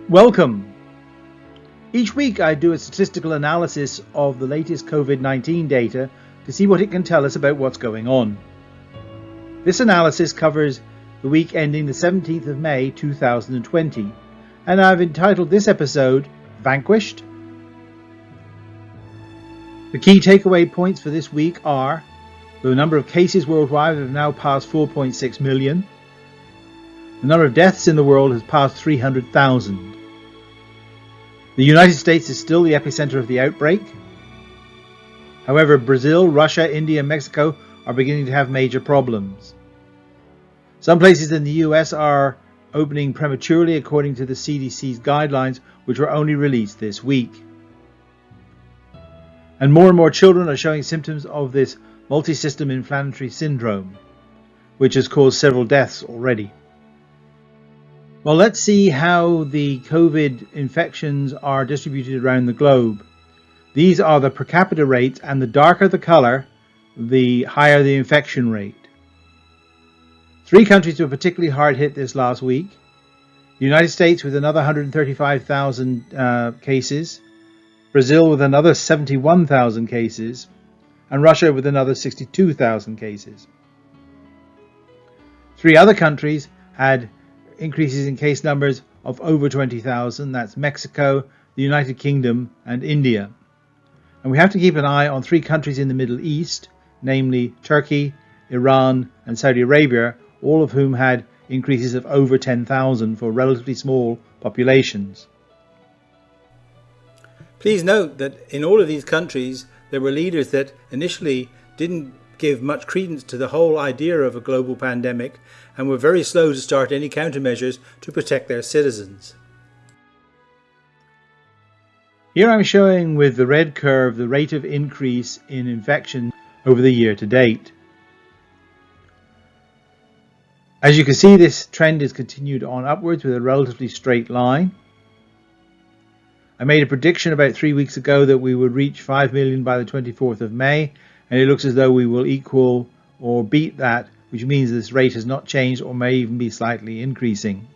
Welcome! Each week I do a statistical analysis of the latest Covid-19 data to see what it can tell us about what's going on. This analysis covers the week ending the 17th of May 2020, and I've entitled this episode Vanquished. The key takeaway points for this week are: the number of cases worldwide have now passed 4.6 million. The number of deaths in the world has passed 300,000. The United States is still the epicenter of the outbreak. However, Brazil, Russia, India, and Mexico are beginning to have major problems. Some places in the US are opening prematurely according to the CDC's guidelines, which were only released this week. And more children are showing symptoms of this multi-system inflammatory syndrome, which has caused several deaths already. Well, let's see how the COVID infections are distributed around the globe. These are the per capita rates, and the darker the color, the higher the infection rate. 3 countries were particularly hard hit this last week. The United States with another 135,000 cases, Brazil with another 71,000 cases, and Russia with another 62,000 cases. 3 other countries had increases in case numbers of over 20,000. That's Mexico, the United Kingdom, and India. And we have to keep an eye on 3 countries in the Middle East, namely Turkey, Iran, and Saudi Arabia, all of whom had increases of over 10,000 for relatively small populations. Please note that in all of these countries there were leaders that initially didn't give much credence to the whole idea of a global pandemic and were very slow to start any countermeasures to protect their citizens. Here I'm showing with the red curve the rate of increase in infection over the year to date. As you can see, this trend is continued on upwards with a relatively straight line. I made a prediction about 3 weeks ago that we would reach 5 million by the 24th of May, and it looks as though we will equal or beat that, which means this rate has not changed or may even be slightly increasing.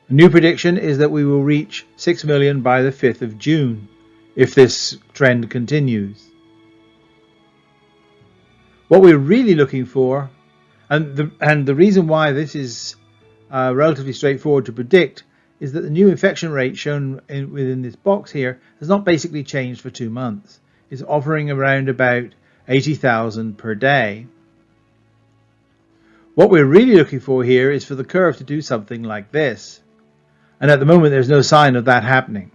A new prediction is that we will reach 6 million by the 5th of June if this trend continues. What we're really looking for, and the reason why this is relatively straightforward to predict, is that the new infection rate shown within this box here has not basically changed for 2 months. It's offering around about 80,000 per day. What we're really looking for here is for the curve to do something like this. And at the moment there's no sign of that happening.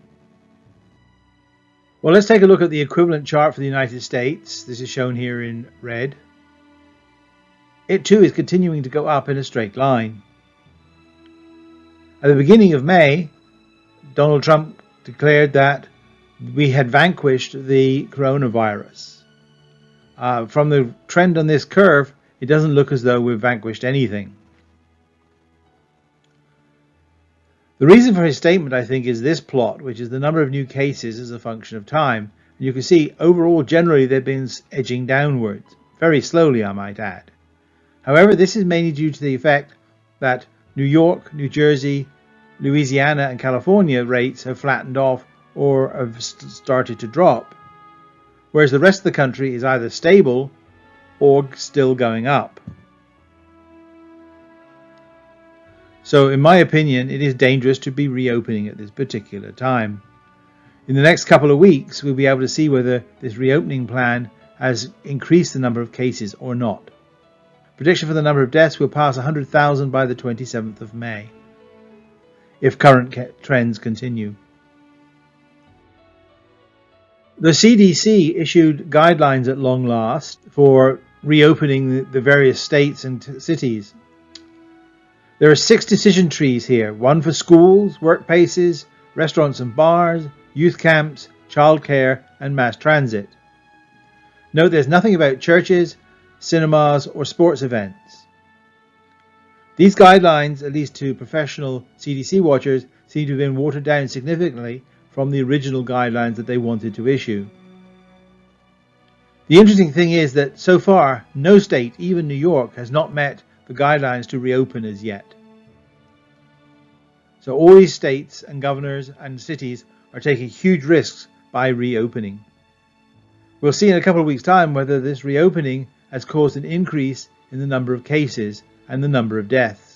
Well, let's take a look at the equivalent chart for the United States. This is shown here in red. It too is continuing to go up in a straight line. At the beginning of May, Donald Trump declared that we had vanquished the coronavirus. From the trend on this curve, it doesn't look as though we've vanquished anything. The reason for his statement, I think, is this plot, which is the number of new cases as a function of time. And you can see overall, generally, they've been edging downwards, very slowly, I might add. However, this is mainly due to the effect that New York, New Jersey, Louisiana, and California rates have flattened off or have started to drop, whereas the rest of the country is either stable or still going up. So, in my opinion, it is dangerous to be reopening at this particular time. In the next couple of weeks, we'll be able to see whether this reopening plan has increased the number of cases or not. Prediction for the number of deaths will pass 100,000 by the 27th of May, if current trends continue. The CDC issued guidelines at long last for reopening the various states and cities. There are 6 decision trees here, one for schools, workplaces, restaurants and bars, youth camps, childcare, and mass transit. Note there's nothing about churches, cinemas, or sports events. These guidelines, at least to professional CDC watchers, seem to have been watered down significantly from the original guidelines that they wanted to issue. The interesting thing is that so far, no state, even New York, has not met the guidelines to reopen as yet. So all these states and governors and cities are taking huge risks by reopening. We'll see in a couple of weeks' time whether this reopening has caused an increase in the number of cases and the number of deaths.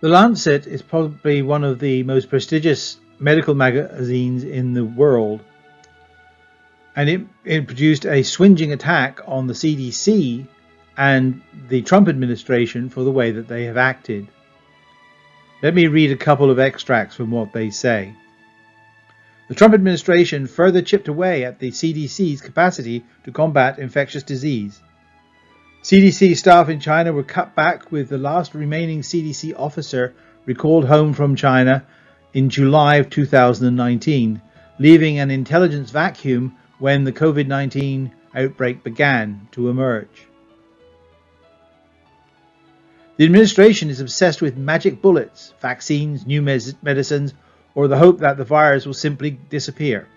The Lancet is probably one of the most prestigious medical magazines in the world, and it produced a swinging attack on the CDC and the Trump administration for the way that they have acted. Let me read a couple of extracts from what they say. The Trump administration further chipped away at the CDC's capacity to combat infectious disease. CDC staff in China were cut back, with the last remaining CDC officer recalled home from China in July of 2019, leaving an intelligence vacuum when the Covid-19 outbreak began to emerge. The administration is obsessed with magic bullets, vaccines, new medicines, or the hope that the virus will simply disappear.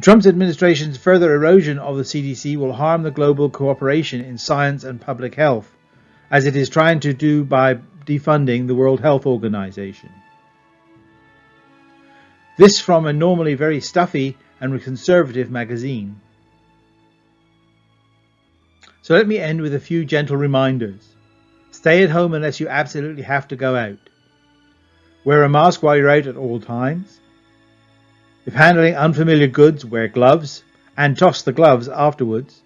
Trump's administration's further erosion of the CDC will harm the global cooperation in science and public health, as it is trying to do by defunding the World Health Organization. This from a normally very stuffy and conservative magazine. So let me end with a few gentle reminders. Stay at home unless you absolutely have to go out. Wear a mask while you're out at all times. If handling unfamiliar goods, wear gloves and toss the gloves afterwards.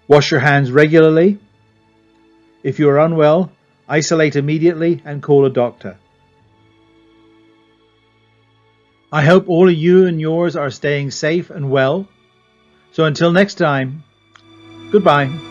Wash your hands regularly. If you are unwell, isolate immediately and call a doctor. I hope all of you and yours are staying safe and well. So until next time, goodbye.